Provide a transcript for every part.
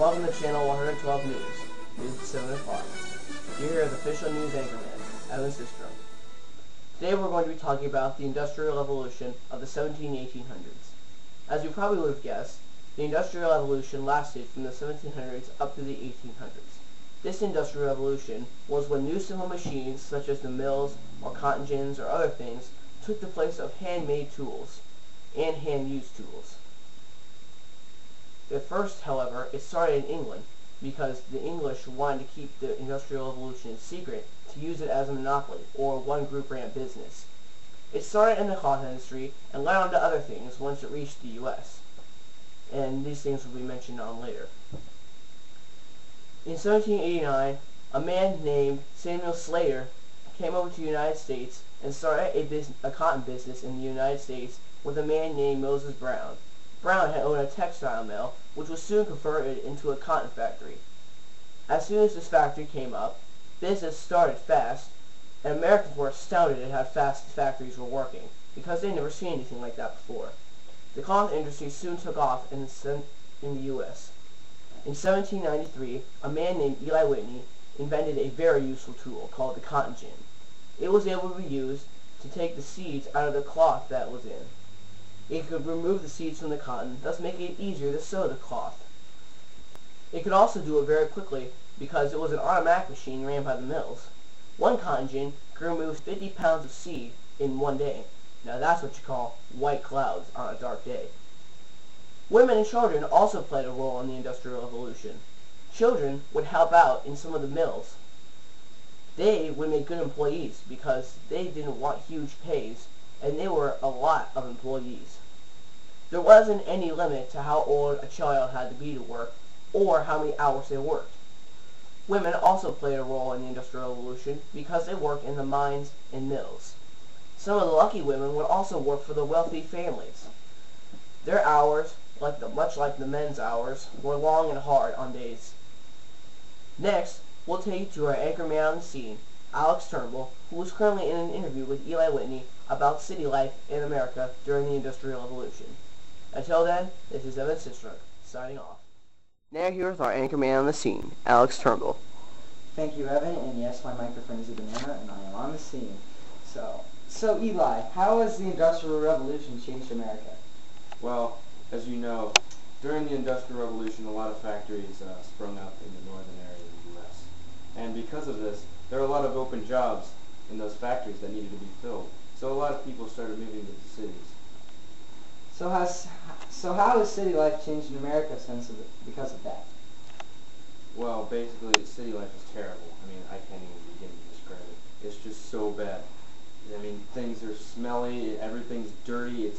welcome to Channel 112 News 7 o'clock. You're here as official news anchorman, Evan Sistrom. Today we're going to be talking about the Industrial Revolution of the 1800s. As you probably would have guessed, the Industrial Revolution lasted from the 1700s up to the 1800s. This Industrial Revolution was when new simple machines, such as the mills or cotton gins or other things, took the place of handmade tools and hand-used tools. At first, however, it started in England because the English wanted to keep the Industrial Revolution a secret to use it as a monopoly or one group ran business. It started in the cotton industry and led on to other things once it reached the U.S. And these things will be mentioned on later. In 1789, a man named Samuel Slater came over to the United States and started a cotton business in the United States with a man named Moses Brown. Brown had owned a textile mill, which was soon converted into a cotton factory. As soon as this factory came up, business started fast, and Americans were astounded at how fast the factories were working, because they'd never seen anything like that before. The cotton industry soon took off in the U.S. In 1793, a man named Eli Whitney invented a very useful tool called the cotton gin. It was able to be used to take the seeds out of the cloth that it was in. It could remove the seeds from the cotton, thus making it easier to sew the cloth. It could also do it very quickly because it was an automatic machine ran by the mills. One cotton gin could remove 50 pounds of seed in one day. Now that's what you call white clouds on a dark day. Women and children also played a role in the Industrial Revolution. Children would help out in some of the mills. They would make good employees because they didn't want huge pays, and they were a lot of employees. There wasn't any limit to how old a child had to be to work, or how many hours they worked. Women also played a role in the Industrial Revolution because they worked in the mines and mills. Some of the lucky women would also work for the wealthy families. Their hours, much like the men's hours, were long and hard on days. Next, we'll take you to our anchorman on the scene, Alex Turnbull, who is currently in an interview with Eli Whitney about city life in America during the Industrial Revolution. Until then, this is Evan Sistrom, signing off. Now here's our anchorman on the scene, Alex Turnbull. Thank you, Evan, and yes, my microphone is a banana, and I am on the scene. So Eli, how has the Industrial Revolution changed America? Well, as you know, during the Industrial Revolution, a lot of factories sprung up in the northern area of the U.S. And because of this, there are a lot of open jobs in those factories that needed to be filled. So a lot of people started moving to the cities. So how has city life changed in America because of that? Well, basically, city life is terrible. I mean, I can't even begin to describe it. It's just so bad. I mean, things are smelly, everything's dirty,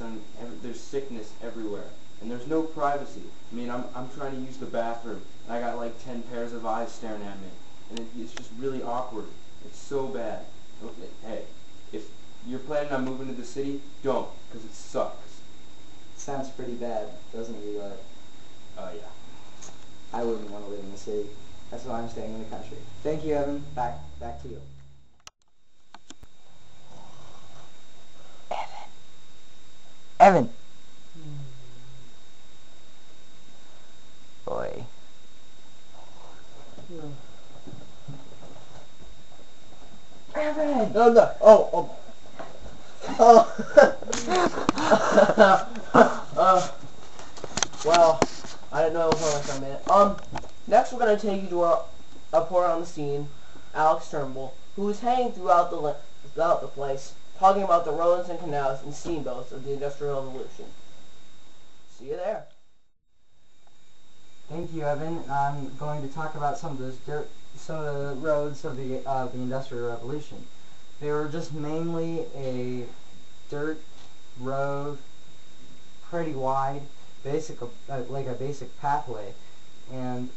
there's sickness everywhere, and there's no privacy. I mean, I'm trying to use the bathroom, and I got like 10 pairs of eyes staring at me, and it's just really awkward. It's so bad. Okay, hey, if you're planning on moving to the city, don't, because it sucks. Sounds pretty bad, doesn't it, Eli? Oh, yeah. I wouldn't want to live in the city. That's why I'm staying in the country. Thank you, Evan. Back to you. Evan. Boy. Evan! No. Well, I didn't know it was only for a minute. Next we're going to take you to our reporter on the scene, Alex Turnbull, who is hanging throughout the place, talking about the roads and canals and steamboats of the Industrial Revolution. See you there. Thank you, Evan. I'm going to talk about some of the roads of the Industrial Revolution. They were just mainly a dirt road, pretty wide, like a basic pathway, and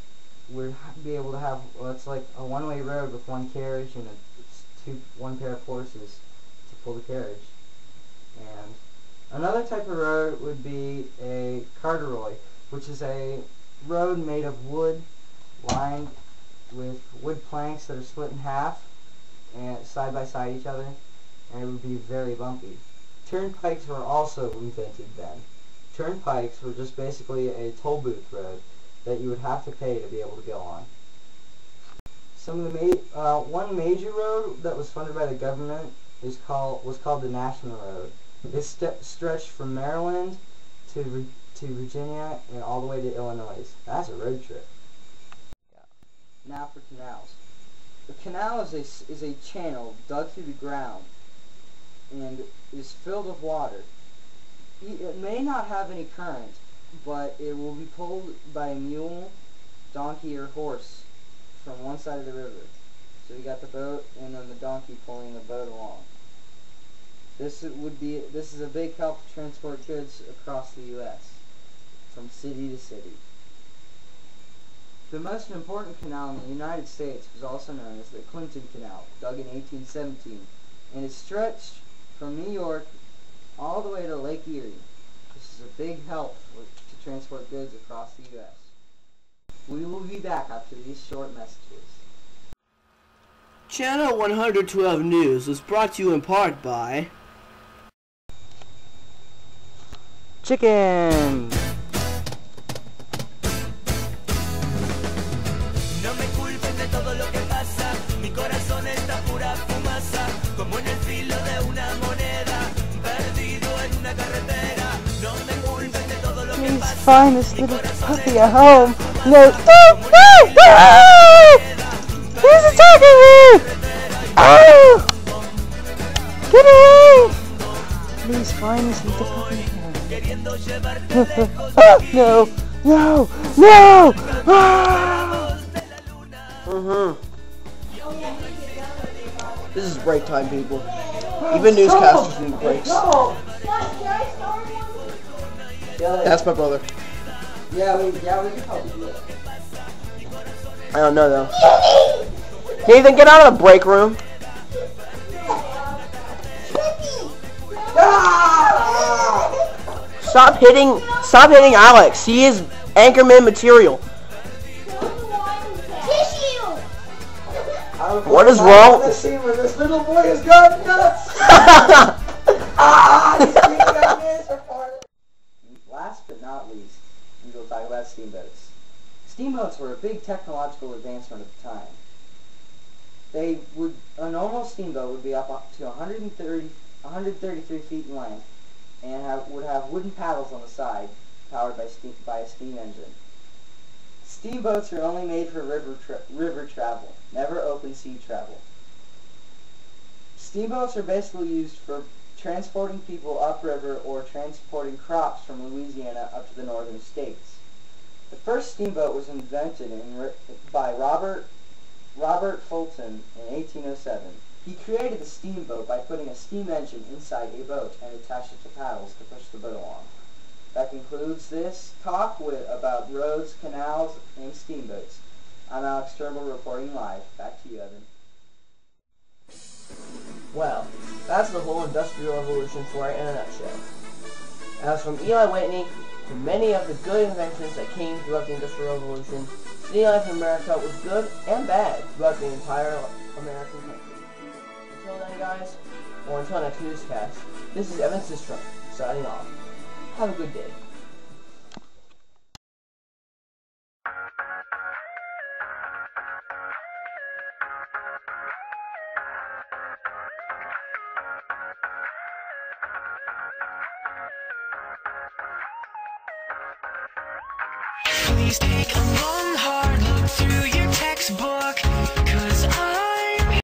we'd be able to have it's like a one-way road with one carriage and one pair of horses to pull the carriage. And another type of road would be a corduroy, which is a road made of wood lined with wood planks that are split in half and side by side each other, and it would be very bumpy. Turnpikes were also invented then. Turnpikes were just basically a toll booth road. that you would have to pay to be able to go on. Some of the one major road that was funded by the government was called the National Road. It stretched from Maryland to Virginia and all the way to Illinois. That's a road trip. Now for canals. A canal is a channel dug through the ground and is filled with water. It may not have any current, but it will be pulled by a mule, donkey, or horse from one side of the river. So you got the boat and then the donkey pulling the boat along. This is a big help to transport goods across the U.S. from city to city. The most important canal in the United States was also known as the Clinton Canal, dug in 1817, and it stretched from New York all the way to Lake Erie. This is a big help to transport goods across the U.S. We will be back after these short messages. Channel 112 News was brought to you in part by Chicken! No me culpen de todo lo que pasa, mi corazón está pura fumaza, como en el filo de una moneda, perdido en una carretera. No me culpen de todo lo que pasa. Find this little puppy at home. No. He's attacking me! Oh! Get away! Please find this little puppy at home. No! No! No! Ah! This is break time, people. Even newscasters need breaks. That's my brother. Yeah, we can probably do that. I don't know though. Nathan, get out of the break room. Stop hitting Alex. He is Anchorman material. What is wrong? The scene where this little boy has gone nuts. Last but not least, we will talk about steamboats. Steamboats were a big technological advancement at the time. A normal steamboat would be up to 133 feet in length and would have wooden paddles on the side, powered by a steam engine. Steamboats are only made for river travel, never open sea travel. Steamboats are basically used for transporting people upriver or transporting crops from Louisiana up to the northern states. The first steamboat was invented by Robert Fulton in 1807. He created the steamboat by putting a steam engine inside a boat and attached it to paddles to push the boat along. That concludes this talk about roads, canals, and steamboats. I'm Alex Turnbull reporting live. Back to you, Evan. Well, that's the whole Industrial Revolution for it in a nutshell. As from Eli Whitney to many of the good inventions that came throughout the Industrial Revolution, city life in America was good and bad throughout the entire American country. Until then, guys, or until next newscast, this is Evan Sistrom, signing off. Have a good day. Please take a moment.